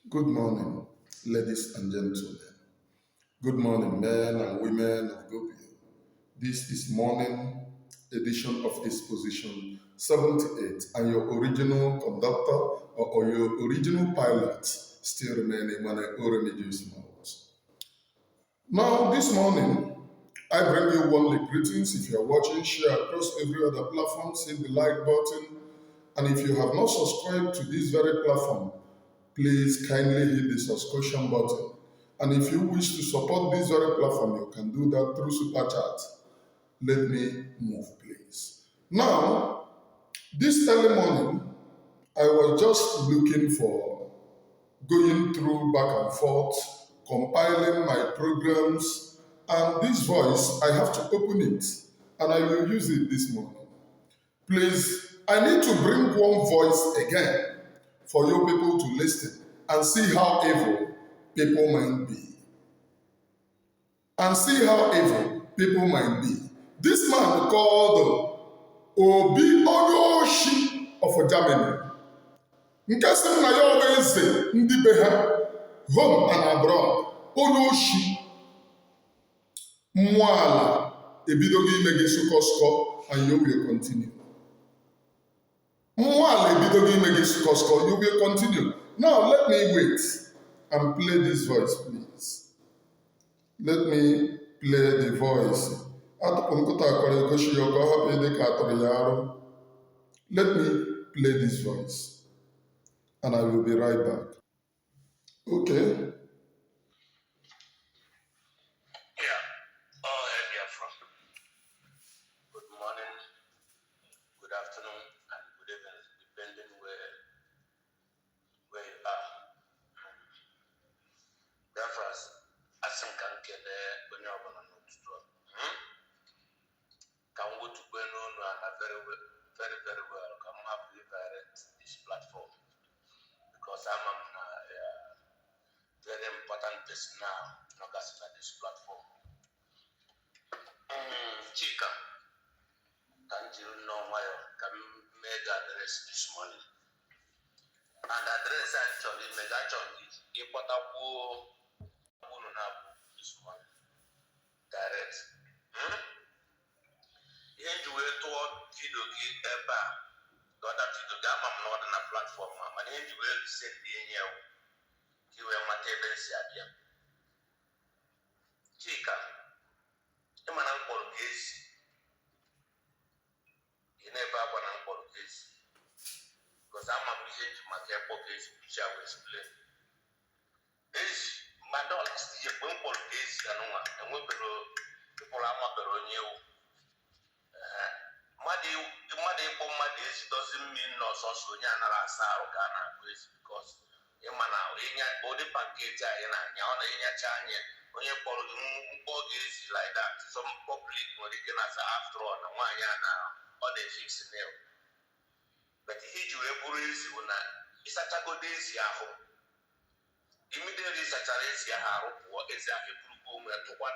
Good morning, ladies and gentlemen. Good morning, men and women of Gobio. This is morning edition of Exposition 78, and your original conductor or your original pilot still remain Emmanuel Remijius. Now, this morning, I bring you warmly greetings. If you are watching, share across every other platform, hit the like button, and if you have not subscribed to this very platform, please kindly hit the subscription button. And if you wish to support this very platform, you can do that through Super Chat. Let me move, please. Now, this early morning, I was just looking for going through back and forth, compiling my programs, and this voice, I have to open it, and I will use it this morning. Please, I need to bring one voice again for you people to listen and see how evil people might be. And see how evil people might be. This man called Obi Oyoshi of Germany. Nke sị na ya ọwa eze ndị be ha, home and abroad, Oyoshi. Mmụọ ala ebidogo ime gị sụkọskọ, and you will continue. Mmụọ ala ebidogo ime gị sụkọskọ, you will continue. Now let me wait and play this voice, please. Let me play the voice. Let me play this voice, and I will be right back. Okay. Yeah. Oh, Biafra. Good morning, good afternoon, and good evening, depending where you are. Biafras, I think I can when you're going to can go to Benon and very, very well. Come happily direct this platform because I'm a very important person now, not just at this platform. Chica, can't you know why I can make address this morning? And address actually, make actually, if what I will this morning, direct. You will toward video Ekpa, the other video, I'm not on a platform, and you will send the email, you will material Sadia. Chica, Emmanuel Remijius, you never want to call this. Because I'm a musician to my care case, which I will explain. This, my dollars, you won't call this, and we people are not on you. Madi doesn't mean no social because body package like that. Some public after all or they fix it now. But he do a police when it's such a good days. Immediately, such a race, what is that? A group to one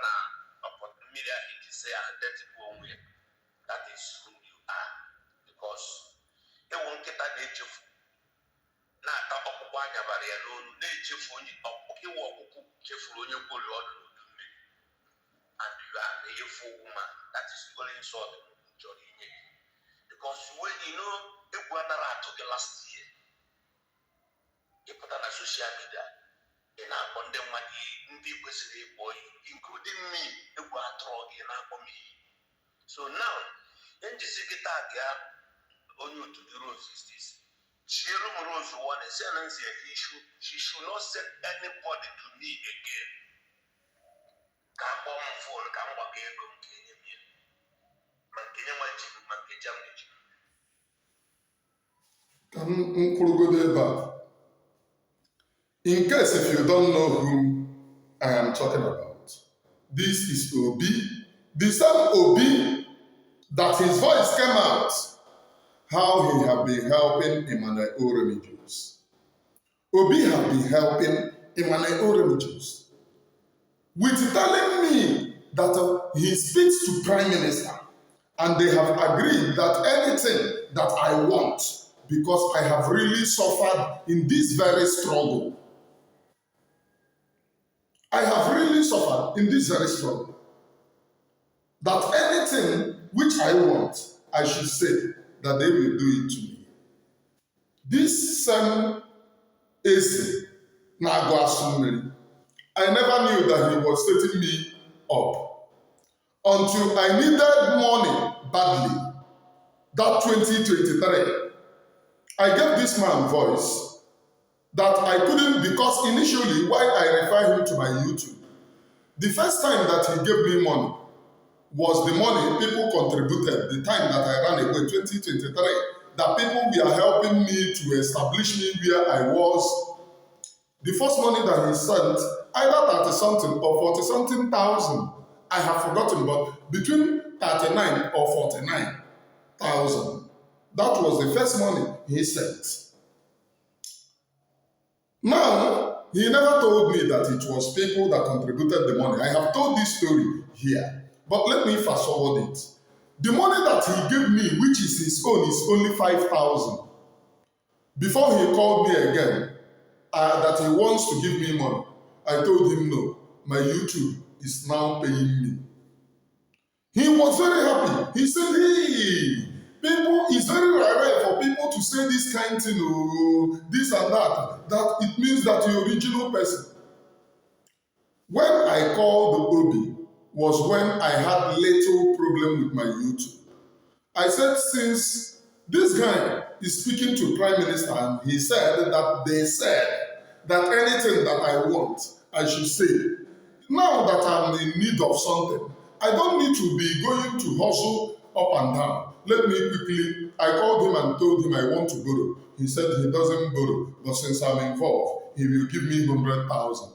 upon the media, it is a dirty woman. That is who you are. Because they won't get a nature. Not a Panya barrier, no nature for you, okay, walk, careful on your body, and you are a full woman. That is going sort of Johnny. Because when you know, if we are to the last year, you put on a social media, and I condemn my boy, including me, if we are throwing in our me. So now, then you see that on you to the rose is this. She rose one and sentence she should not send anybody to me again. Come on, fall, come again, come Kenya. Man, Kenya, my chief, man, In case if you don't know who I am talking about, this is Obi, the same Obi that his voice came out, how he have been helping Emmanuel Remijius. Obi have been helping Emmanuel Remijius with telling me that he speaks to Prime Minister and they have agreed that anything that I want, because I have really suffered in this very struggle, I have really suffered in this very struggle. That anything which I want, I should say that they will do it to me. This same AC na-agụ asụ mmiri. I never knew that he was setting me up until I needed money badly. That 2023, I gave this man voice that I couldn't, because initially why I refer him to my YouTube, the first time that he gave me money was the money people contributed, the time that I ran away, 2023, that people were helping me to establish me where I was. The first money that he sent, either 30 something or 40 something thousand, I have forgotten, but between 39 or 49,000. That was the first money he sent. Now, he never told me that it was people that contributed the money. I have told this story here. But let me fast forward it. The money that he gave me, which is his own, is only 5,000. Before he called me again, that he wants to give me money, I told him no. My YouTube is now paying me. He was very happy. He said, hey, people, it's very rare for people to say this kind of thing, oh, this and that. That it means that the original person. When I called the Obi was when I had little problem with my YouTube. I said, since this guy is speaking to Prime Minister and he said that they said that anything that I want, I should say. Now that I'm in need of something, I don't need to be going to hustle up and down. Let me quickly, I called him and told him I want to borrow. He said he doesn't borrow, but since I'm involved, he will give me 100,000.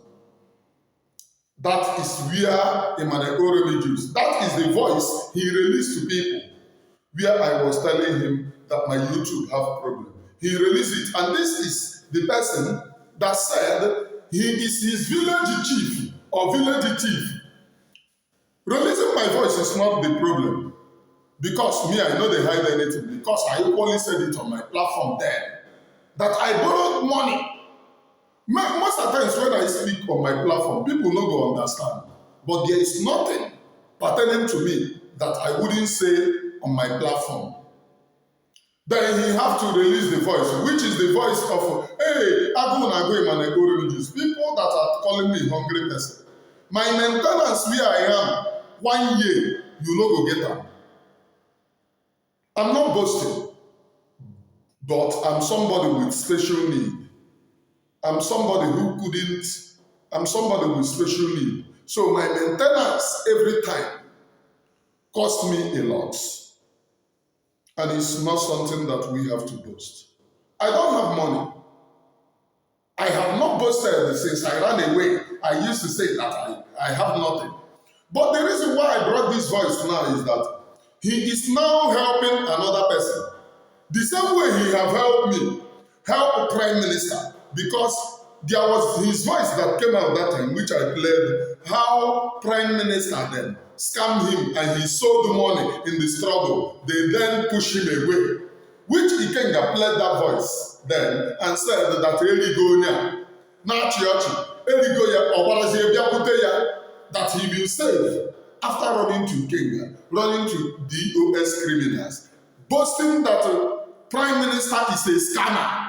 That is where Emmanuel Remijius, that is the voice he released to people, where I was telling him that my YouTube have problem. He released it, and this is the person that said he is his village chief or village chief. Releasing my voice is not the problem, because me, I know they hide anything, because I equally said it on my platform then, that I borrowed money. Most of the times when I speak on my platform, people no go understand. But there is nothing pertaining to me that I wouldn't say on my platform. Then he have to release the voice, which is the voice of, hey, Agu Emmanuel Remijius, people that are calling me hungry person. My maintenance where I am, 1 year, you no go get them. I'm not boasting, but I'm somebody with special need. I'm somebody who couldn't, I'm somebody with special need. So my maintenance every time cost me a lot. And it's not something that we have to boast. I don't have money. I have not boasted since I ran away. I used to say that I have nothing. But the reason why I brought this voice now is that he is now helping another person. The same way he have helped me, help Prime Minister, because there was his voice that came out that time, which I played, how Prime Minister then scammed him and he sold the money in the struggle. They then pushed him away, which Ikenga played that voice then and said that Eligonia, that he will save after running to Kenya, running to DOS criminals, boasting that Prime Minister is a scammer.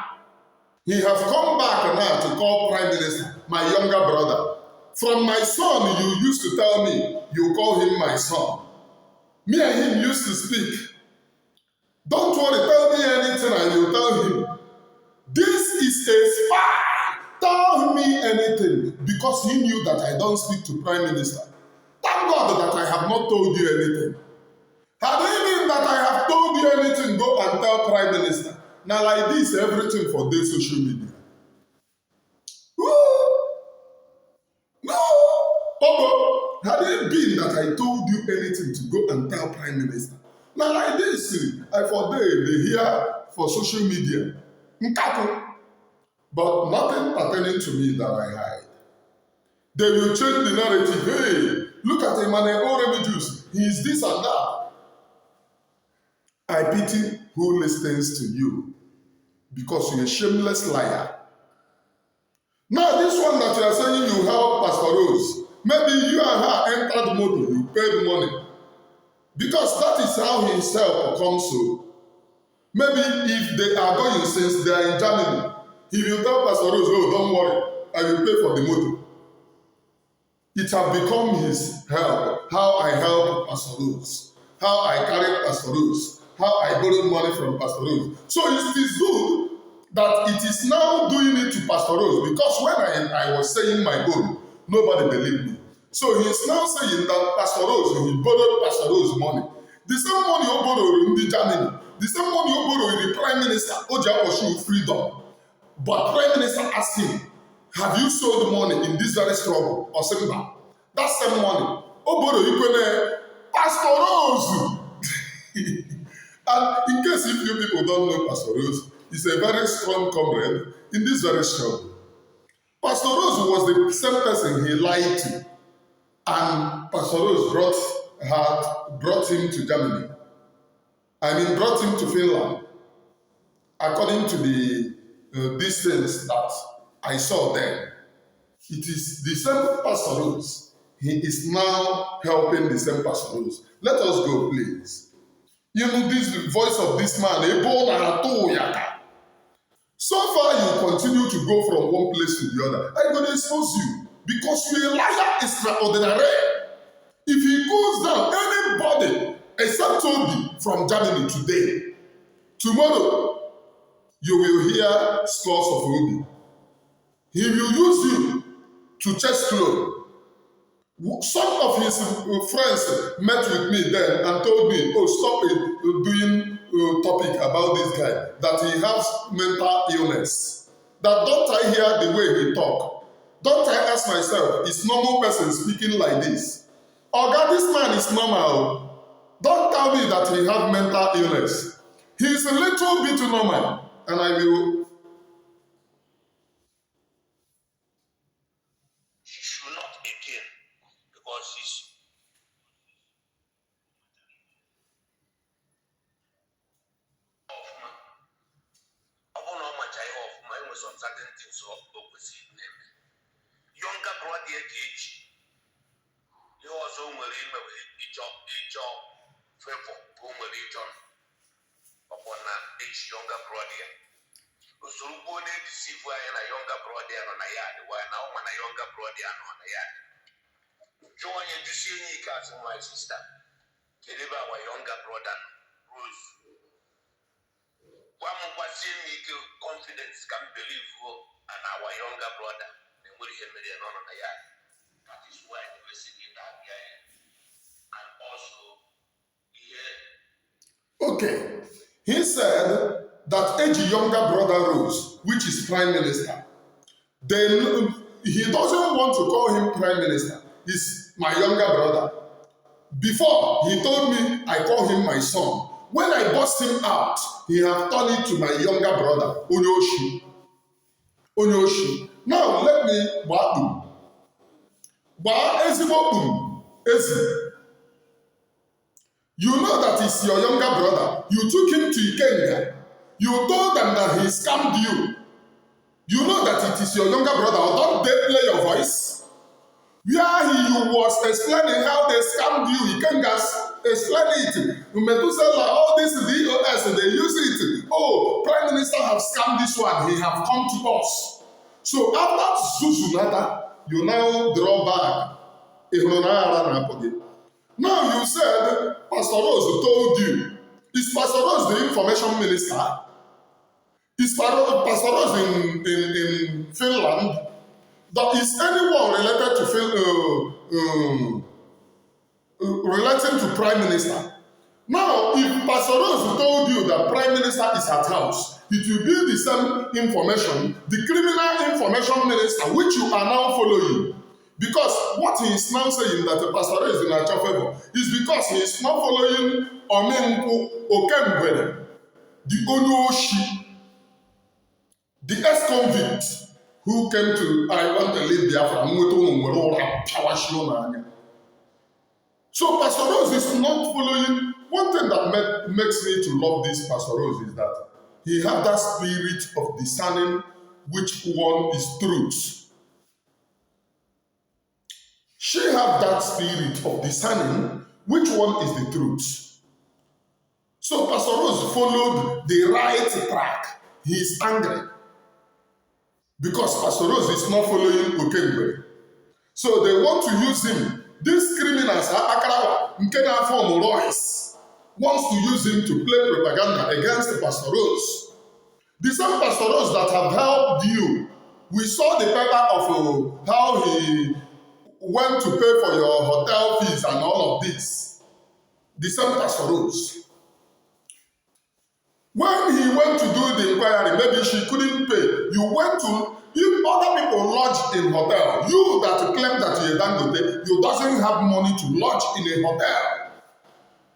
He has come back now to call Prime Minister my younger brother. From my son, you used to tell me, you call him my son. Me and him used to speak. Don't worry, tell me anything and you tell him. This is a spy. Tell me anything, because he knew that I don't speak to Prime Minister. Thank God that I have not told you anything. Had it been that I have told you anything, go and tell Prime Minister. Now like this, everything for this social media. Woo! No! Papa, had it been that I told you anything to go and tell Prime Minister. Now like this, I for they hear for social media. But nothing pertaining to me that I hide. They will change the narrative. Hey, look at Emmanuel Remijius. He is this and that. I pity who listens to you, because you're a shameless liar. Now, this one that you are saying you help Pastor Rose. Maybe you and her entered the motor, you paid money. Because that is how his help comes so. Maybe if they are going since they are in Germany, he will tell Pastor Rose, oh, don't worry, I will pay for the motor. It has become his help. How I help Pastor Rose. How I carry Pastor Rose. How I borrow money from Pastor Rose. So it is good that it is now doing it to Pastor Rose, because when I was saying my own, nobody believed me. So he is now saying that Pastor Rose, he borrowed Pastor Rose money. The same money he borrowed in the Germany, the same money he borrowed in the Prime Minister, Oja pursue freedom. But Prime Minister asked him, have you sold money in this very struggle or Simba? That same money, Oboro Ikwene, Pastor Rose. And in case if you people don't know Pastor Rose, he's a very strong comrade in this very struggle. Pastor Rose was the same person he lied to. And Pastor Rose brought him to Germany. Brought him to Finland. According to the distance that I saw then, it is the same Pastor Rose. He is now helping the same Pastor Rose. Let us go, please. You know, this voice of this man, so far you continue to go from one place to the other. I'm going to expose you because you're a liar extraordinary. If he goes down, anybody except Toby from Germany today, tomorrow you will hear scores of Obi. He will use you to chest clothes. Some of his friends met with me then and told me, oh, stop doing topic about this guy, that he has mental illness. That don't I hear the way he talk? Don't I ask myself, is normal person speaking like this? Oh God, this man is normal. Don't tell me that he has mental illness. He is a little bit normal, and I will. She should not again, because she's ọfụma. Ọ bụrụ na ọ macha ihe ọfụma, enwe some certain things o kwesịrị na-eme. Younger brother ya ga-eji ihe ọzọ o nwere ime ịchọ favor ka o nwere ịchọ ọkpọ na eji younger brother ya. Usoro ugbo na-edisivu anya na younger brother ya nọ na ya adịwa na ụma na younger brother ya nọ na ya adị. Jụọ onye dusie enyi ike asị my sister, kedu ebe our younger brother Rose? Gwa m gwasie m ike confidence ka m believe and our younger brother na-enwere ihe mere na ọ nọ na ya. That is why the person did that here. And also here. Okay. He said that Eji younger brother Rose, which is Prime Minister, then he doesn't want to call him Prime Minister. He's my younger brother. Before, he told me I call him my son. When I bust him out, he have turned it to my younger brother, Onyoshi. Onyoshi. Now, let me badu. Ba ezibokum. Ezi. You know that it's your younger brother. You took him to Ikenga. You told them that he scammed you. You know that it is your younger brother. Or don't they play your voice? Where he was explaining how they scammed you, Ikenga explain it. Methuselah, all this DOS, they use it. Oh, Prime Minister have scammed this one. He have come to us. So after Zuzunata, you now draw back. Now you said Pastor Rose told you. Is Pastor Rose the information minister? Is Pastor Rose in Finland? That is anyone related to relating to Prime Minister? Now, if Pastor Rose told you that Prime Minister is at house, it will be the same information, the criminal information minister, which you are now following. Because what he is now saying that the pastor is in our favor is because he is not following Omenku Okembwede, the Onyoshi, the ex-convict who came to I want to leave Biafra. So Pastor Rose is not following. One thing that makes me to love this Pastor Rose is that he has that spirit of discerning which one is truth. She have that spirit of discerning which one is the truth. So Pastor Rose followed the right track. He is angry because Pastor Rose is not following Okengwe. So they want to use him. These criminals, Akarawa, Nkena form Royce, wants to use him to play propaganda against Pastor Rose. The same Pastor Rose that have helped you. We saw the paper of how he went to pay for your hotel fees and all of this. The same Pastor Rose. When he went to do the inquiry, maybe she couldn't pay. You went to, if other people lodge in hotel, you that claim that you're Dangote, you doesn't have money to lodge in a hotel.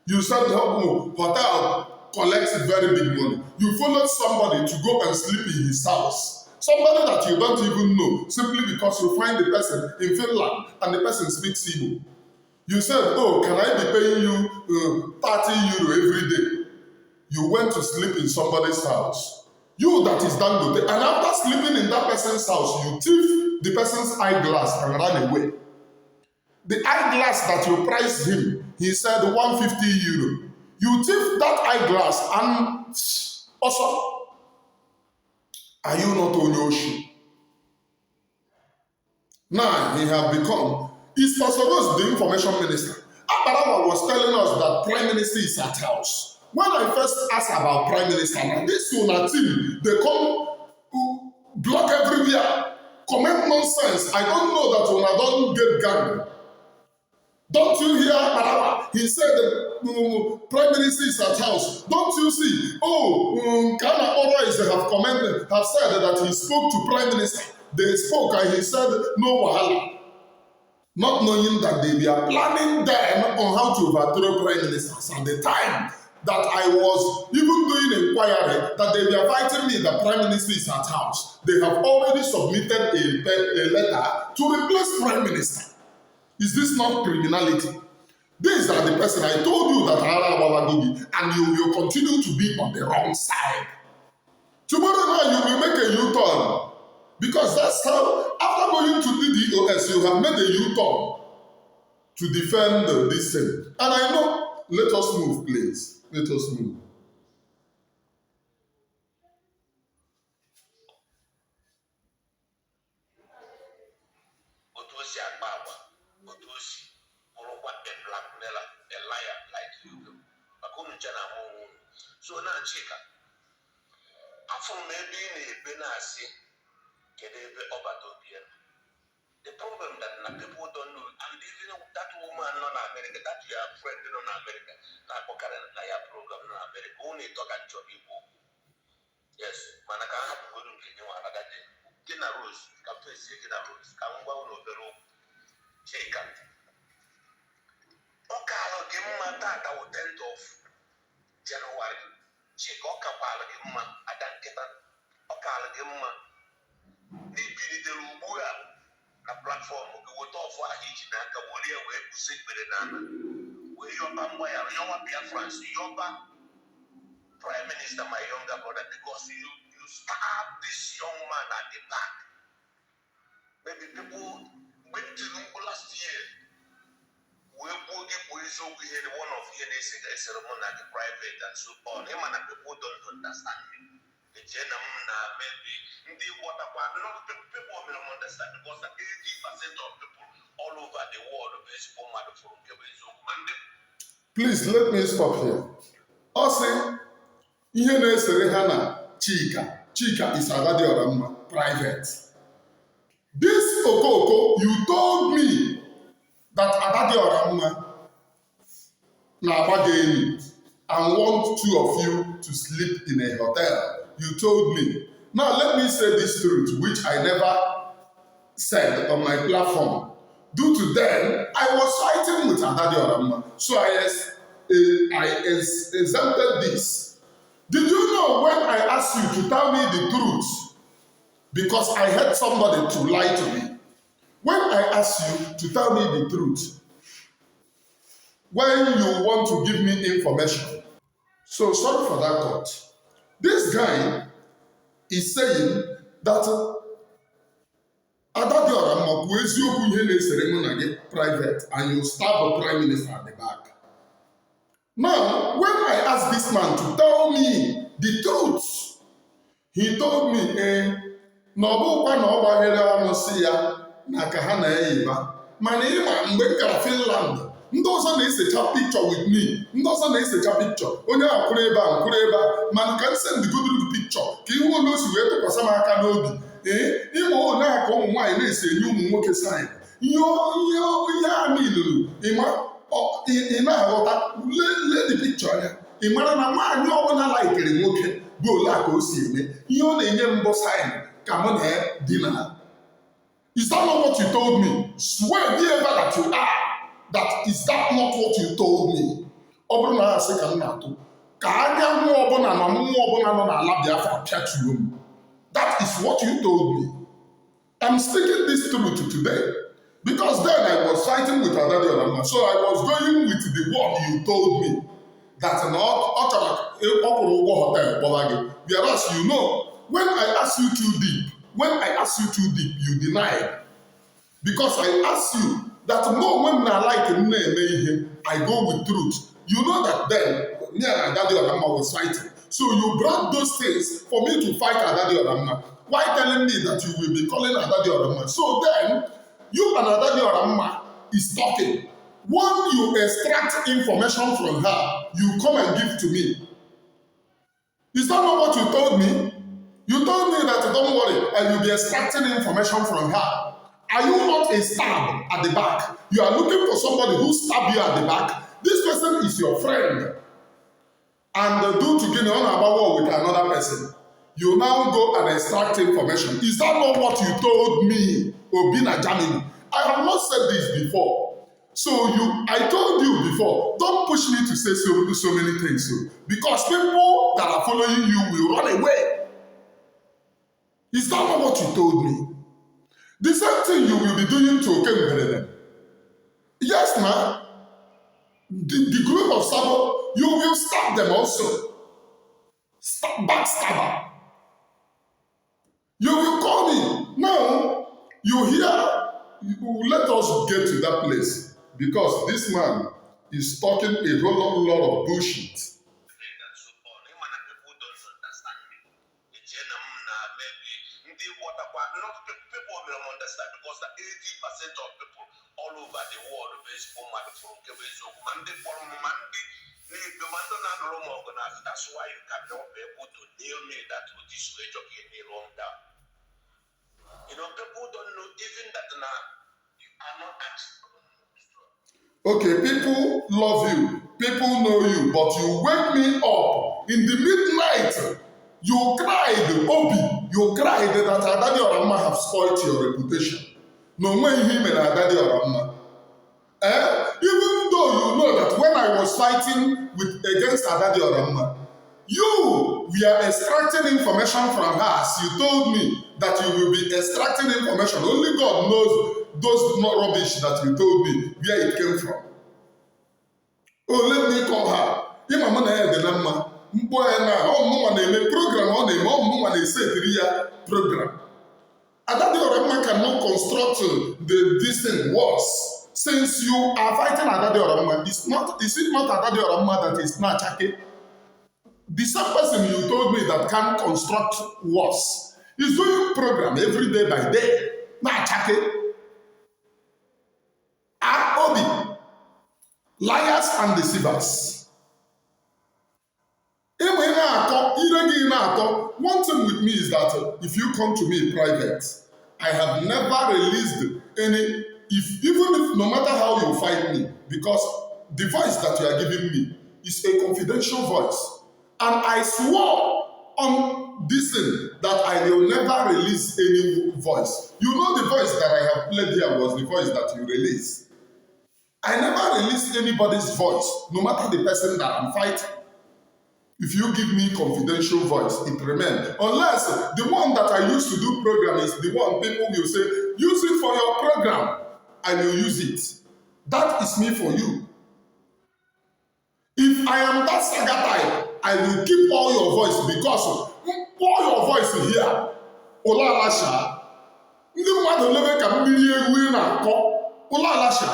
You said hotel collects very big money. You followed somebody to go and sleep in his house. Somebody that you don't even know, simply because you find the person in Finland and the person speaks Igbo. You said, oh, can I be paying you 30 euro every day? You went to sleep in somebody's house. You that is Dangote, and after sleeping in that person's house, you thief the person's eyeglass and ran away. The eyeglass that you priced him, he said 150 euro. You thief that eyeglass and also, are you not Onyoshi? Now he have become, is Pastor Rose the information minister? Adadiorama was telling us that Prime Minister is at house. When I first asked about Prime Minister, now this Una team, they come block everywhere, comment nonsense. I don't know that Una don't get gang. Don't you hear Adadiorama? He said the Prime Minister is at house. Don't you see? Oh, Kana always have said that he spoke to Prime Minister. They spoke and he said no wahala. Not knowing that they were planning them on how to overthrow prime ministers at the time that I was even doing inquiry that they were fighting me that prime minister is at house. They have already submitted a letter to replace prime minister. Is this not criminality? These are the person I told you that Arawagogi, and you will continue to be on the wrong side. Tomorrow night you will make a U-turn. Because that's how, after going to DDoS, you have made a U-turn to defend this thing. And I know, let us move, please. Let us move. Otosi Agbawa, Otosi, Orokwa, a blackmailer, a liar like you. So now, Chika, after maybe in a benasi, Kedebe Obatobian. The problem that people don't know, and even that woman non America, that you are friend non America, na program non America, only talk and job people. Yes, Manaka have good in you another day. Gina Rose, Captain Gina Rose, come one of the room, shake it. Okalo Gimma Tata will 10th of January. Shake Okapala Gimma, Adanketa, Okala Gimma, Nibini de Lubua. A platform we will talk for each and every one where you sit with it. Where you're France, Yoba Prime Minister, my younger brother, because you stabbed this young man at the back. Maybe people went to last year. We will get one of the ceremony at the private and so on. Him and people don't understand me. The gentleman maybe the water, not people will understand because 80% of people all over the world from Please let me stop here. Also, ihe na-esere ha na Chika is Adadiorama private. This Okoko, you told me that Adadiorama na-agba and want two of you to sleep in a hotel. You told me. Now let me say this truth, which I never said on my platform. Due to them, I was fighting with Adadiorama. So I exempted this. Did you know when I asked you to tell me the truth? Because I had somebody to lie to me. When I asked you to tell me the truth, when you want to give me information. So sorry for that cut. This guy is saying that Adadiorama bụ eziokwu ihe na-esere mụ na gị private and you stab the prime minister at the back. Now, when I asked this man to tell me the truth, he told me, na ọ bụkwa na ọ gbaghere ọnụ si ya na ka ha na-eyiba. Mana ịma mgbe m gara Finland, ndị ọzọ na-esecha picture with me, ndị ọzọ na-esecha picture, onye a kwụrụ ebe a kwụrụ ebe a, mana ka m send good picture ka ihu ole o si wee tụkwasị m aka n'obi. Ịma ole a ka ụmụ nwaanyị na-esi enye ụmụ nwoke sign. Ihe a niile ị na-aghọta, lee the picture anya, ị mara na nwaanyị ọbụla laikere nwoke bụ ole a ka o si eme. Ihe ọ na-enye mbụ sign ka mụ na ya dina. Is that not what you told me? Swear wherever that you are, that is that not what you told me? Ọ bụrụ na asị ka m na-atụ ka anya mmụọ ọbụla na mmụọ ọbụla nọ n'ala Biafra pịatuo m. That is what you told me. I'm speaking this truth today because then I was fighting with Adadiorama, so I was going with the word you told me that ọ chọrọ ọkwụrụ ụgwọ hotel kpọba gị. Whereas you know, when I ask you too deep, you denied. Because I ask you that no, when I like I go with truth. You know that then, me and Adadiorama was fighting. So you brought those things for me to fight Adadiorama. Why telling me that you will be calling Adadiorama? So then, you and Adadiorama is talking. When you extract information from her, you come and give to me. Is that not what you told me? You told me that don't worry, I will be extracting information from her. Are you not a stab at the back? You are looking for somebody who stabbed you at the back. This person is your friend. And due to getting on about war with another person, you now go and extract information. Is that not what you told me, Obina Germany? I have not said this before. So I told you before, don't push me to say so many things. Because people that are following you will run away. Is that not what you told me? The same thing you will be doing to Okembereden. Yes, ma'am. The group of Sabo, you will stab them also. Backstabber. You will call me. Now, you hear, let us get to that place. Because this man is talking a whole lot of bullshit. People will understand because the 80% of people all over the world that's why you cannot be able to nail me that with this way of getting wrong down. You know, people don't know even that now you are not asked. Okay, people love you, people know you, but you wake me up in the midnight. You cried, Obi, you cried that Adadiorama have spoiled your reputation. No way him and Adadiorama. Even though you know that when I was fighting against Adadiorama, you were extracting information from her as you told me that you will be extracting information. Only God knows those rubbish that you told me, where it came from. Oh, let me call her. Program. Adadiorama cannot construct this thing worse. Since you are fighting Adadiorama, is it not Adadiorama that is not Chake? The same person you told me that can construct worse is doing program every day by day. Not Chake. Obi. Liars and deceivers. One thing with me is that if you come to me private, I have never released any, even if no matter how you fight me, because the voice that you are giving me is a confidential voice. And I swore on this thing that I will never release any voice. You know the voice that I have played here was the voice that you released. I never release anybody's voice, no matter the person that I'm fighting. If you give me confidential voice, it remains. Unless the one that I used to do program is the one people will say, use it for your program. I will use it. That is me for you. If I am that saga type, I will keep all your voice because all your voice here, Ola Lasha, Ndị mmadụ lebe ka mmiri ewu ị na-akọ ụlọ alasha.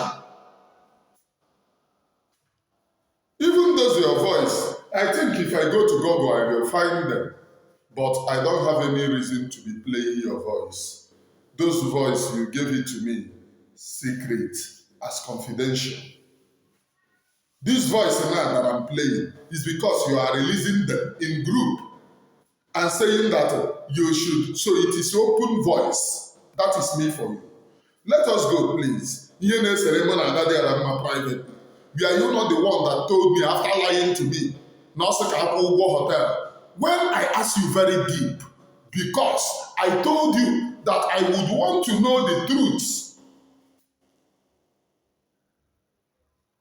Even those your voice, I think if I go to Google, I will find them. But I don't have any reason to be playing your voice. Those voice, you gave it to me, secret, as confidential. This voice now that I'm playing is because you are releasing them in group and saying that you should, so it is open voice. That is me for you. Let us go, please. Adadiorama privately. Were you not the one that told me after lying to me, hotel? When I asked you very deep, because I told you that I would want to know the truth.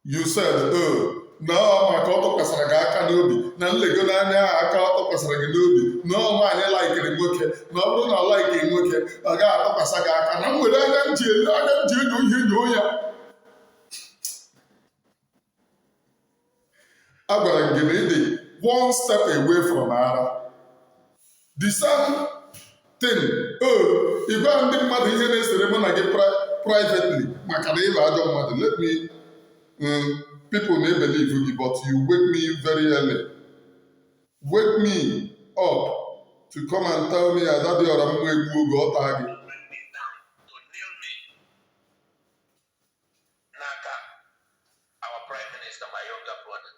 You said, oh, no, my auto pasaraga nobi, Nanlegonania, I can't pasaraganobi, no, I like it in Woke, no, I like in Woke, I got a pasaga, and I'm with I I'm going to give it one step away from her. The same thing. Oh, if I'm the mother here in ceremony, I get privately. Let me, people may believe you, but you wake me very early. Wake me up to come and tell me that Adadiorama will go target. Our Prime Minister, my younger brother.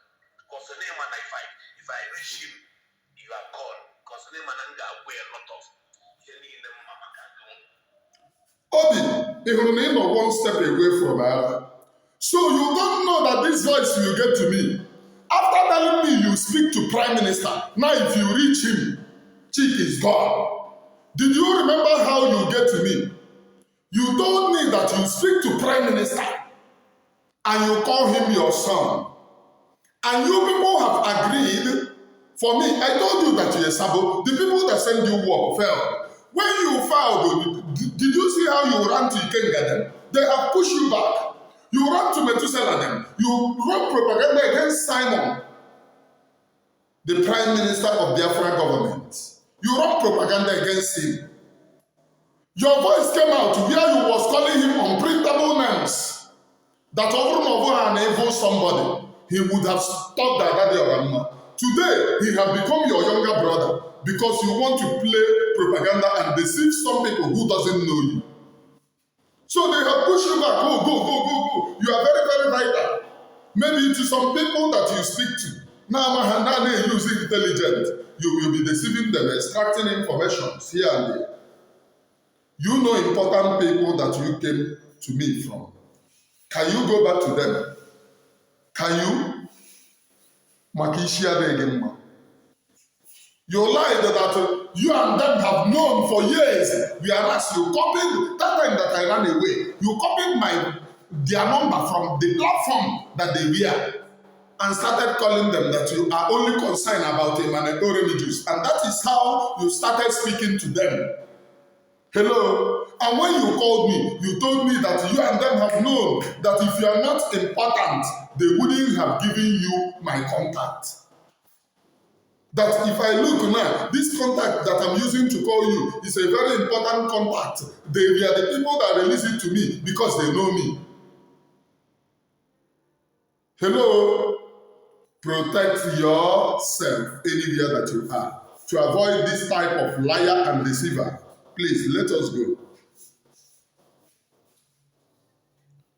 Because the name and if I reach him, you are gone. Because the name and I wear a lot of Obi, even if you're one step away from her. So you don't know that this voice you get to me. After telling me you speak to Prime Minister, now if you reach him, chick is gone. Did you remember how you get to me? You told me that you speak to Prime Minister and you call him your son. And you people have agreed for me. I told you that you're a sabo. The people that send you work failed. When you failed, did you see how you ran to Ikenga? They have pushed you back. You ran to Methuselah. You run propaganda against Simon, the Prime Minister of Biafra government. You run propaganda against him. Your voice came out where you was calling him unprintable names. That over and evil somebody, he would have stopped the Adadiorama. Today, he has become your younger brother because you want to play propaganda and deceive some people who doesn't know you. So they have pushed you back. Go. You are very, very vital. Maybe to some people that you speak to. Now, using intelligence, you will be deceiving them, extracting information here and there. You know important people that you came to me from. Can you go back to them? Can you? You lied that you and them have known for years. Whereas you copied that time that I ran away. You copied their number from the platform that they were and started calling them that you are only concerned about Emmanuel Remijius. And that is how you started speaking to them. Hello. And when you called me, you told me that you and them have known that if you are not important, they wouldn't have given you my contact. That if I look now, this contact that I'm using to call you is a very important contact. They are the people that release it to me because they know me. Hello. Protect yourself anywhere that you are. To avoid this type of liar and deceiver, please let us go.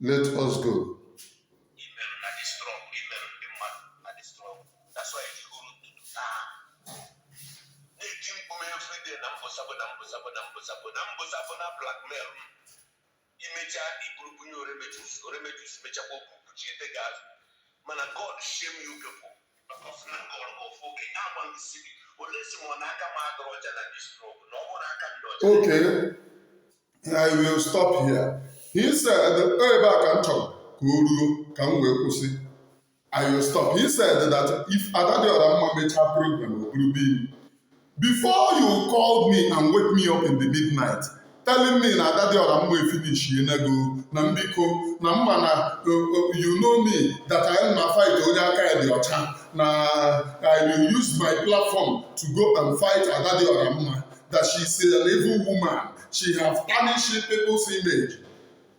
Let us go. That's why it's good to do blackmail. Man, God shame you people. Because now God go forget. I want to see. Okay, I will stop here. He said, I will stop. He said that if Adadiorama made her program, will be before you called me and wake me up in the midnight, telling me that Adadiorama will finish, you know, Nambiko, Namana, you know me, that I am a fight Onyaka the Ocha. Now I will use my platform to go and fight Adadiorama, that she's an evil woman. She have tarnished people's image.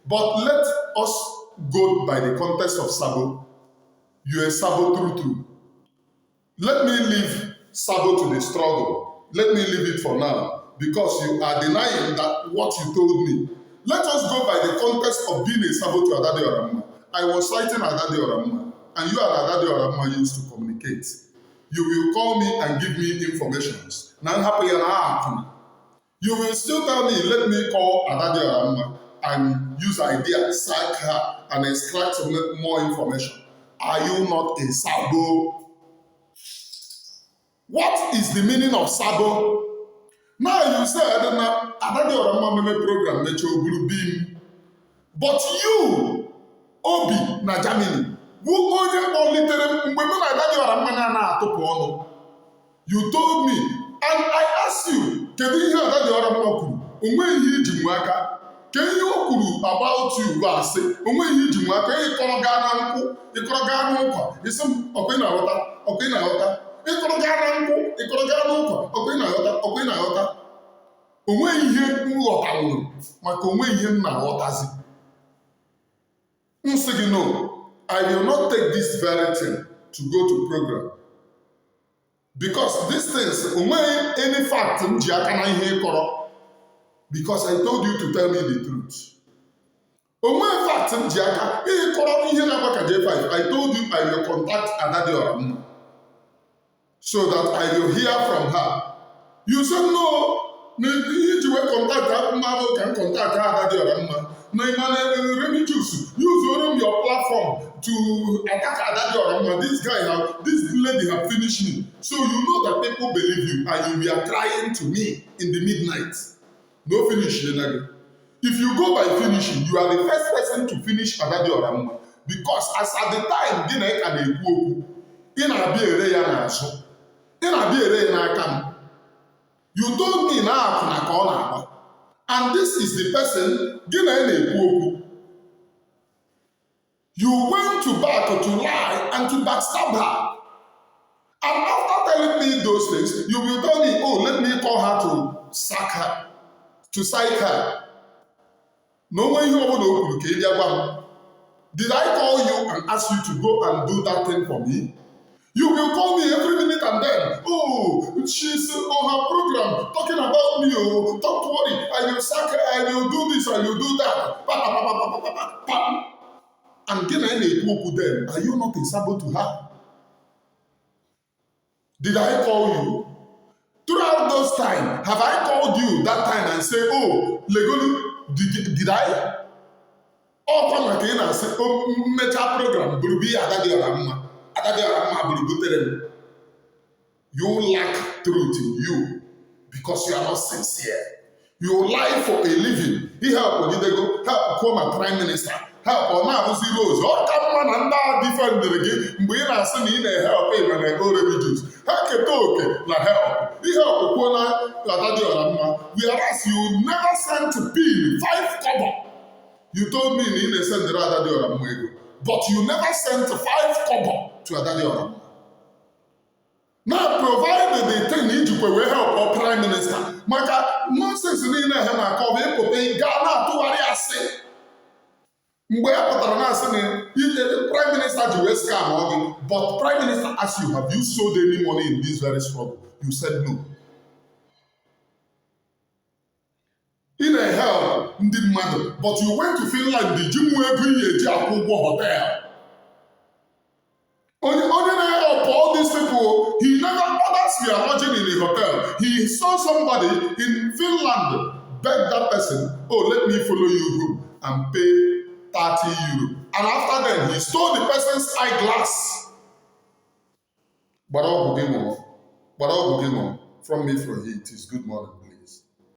But let us go by the context of Sabo. You are Sabo through. Let me leave Sabo to the struggle. Let me leave it for now because you are denying that what you told me. Let us go by the context of being a Sabo to Adadiorama. I was citing Adadiorama, and you and Adadiorama used to communicate. You will call me and give me information. You will still tell me, let me call Adadiorama and use idea, sack her, and extract some more information. Are you not a Sabo? What is the meaning of Sabo? Now you said Adadiorama meme program mecho oburu bim. But you, Obi na Germany, who onye kpọlitere mgbe mụ na Adadiorama na-atụpụ ọnụ. You told me, and I asked you, kedu ihe Adadiorama kwuru? Onwe ihe iji mụ aka. Ka ihe o kwuru about you bụ asị, onwe ihe iji mụ aka, ịkọrọ gaa na nkwụ, ịkọrọ gaa n'ụkwa, isi m ọkwa ị na-aghọta. Ịkọrọ gaa na nkwụ, ịkọrọ gaa n'ụkwa, ọkwa ị na-aghọta. Onwe ihe m ghọtawụrụ maka onwe ihe m na-aghọtazi. M sị gị no, I will not take this very thing to go to program. Because these things, onwe any fact m ji aka na ihe ịkọrọ. Because I told you to tell me the truth. Onwe fact m ji aka ịkọrọ ihe na-agba ka J5. I told you I will contact Adadiorama so that I will hear from her. You said no. Ihe ji wee contact mmadụ ka m contact Adadiorama. Na Emmanuel Remijius, use your platform to attack Adadiorama. This lady have finished me. So you know that people believe you and you are crying to me in the midnight. No finish, Yenagi. If you go by finishing, you are the first person to finish Adadiorama. Because as at the time, gịnị ka na-ekwu okwu, ị na-abịa ere ya n'azụ, ị na-abịa ere ya n'aka m. You told me na akwụna ka ọ na-agba. And this is the person gịnị na-ekwu okwu. You went to back to lie and to backstab her. And after telling me those things, you will tell me, oh, let me call her to sack her, to psych her. No way you over the Did I call you and ask you to go and do that thing for me? You will call me every minute and then. Oh, she's on her program talking about me. Oh, don't worry. I will sack her. I will do this. I will do that. And then I spoke them. Are you not a Sabo to her? Did I call you? Throughout those times, have I called you that time and say, oh, Legoli, did I? Oh, come again and say, oh, mecha program, Brubi, Adadiorama. You lack truth in you because you are not sincere. You lie for a living. He help Odidego, help Koma Prime Minister, help Onabuzi Rose. All come on and now defend again. We are saying help Emmanuel Remijius. Help na help. He help Kona Adadiorama. Whereas you never sent to bill 5 kobo. You told me you send the Adadiorama. But you never sent 5 kobo to Adadiorama. Now, provided the thing need to help or Prime Minister. Maka nonsense in the Hana call me Ghana to worry I say. The Prime Minister to West Cam, but Prime Minister asked you, have you sold any money in this very struggle? You said no. In a help, but you went to Finland, the Jimwe Hotel. Ordinary help all these people, he never others were lodging in a hotel. He saw somebody in Finland beg that person, oh, let me follow you home and pay 30 euro. And after then, he stole the person's eyeglass. But all good from me from here, it is good morning.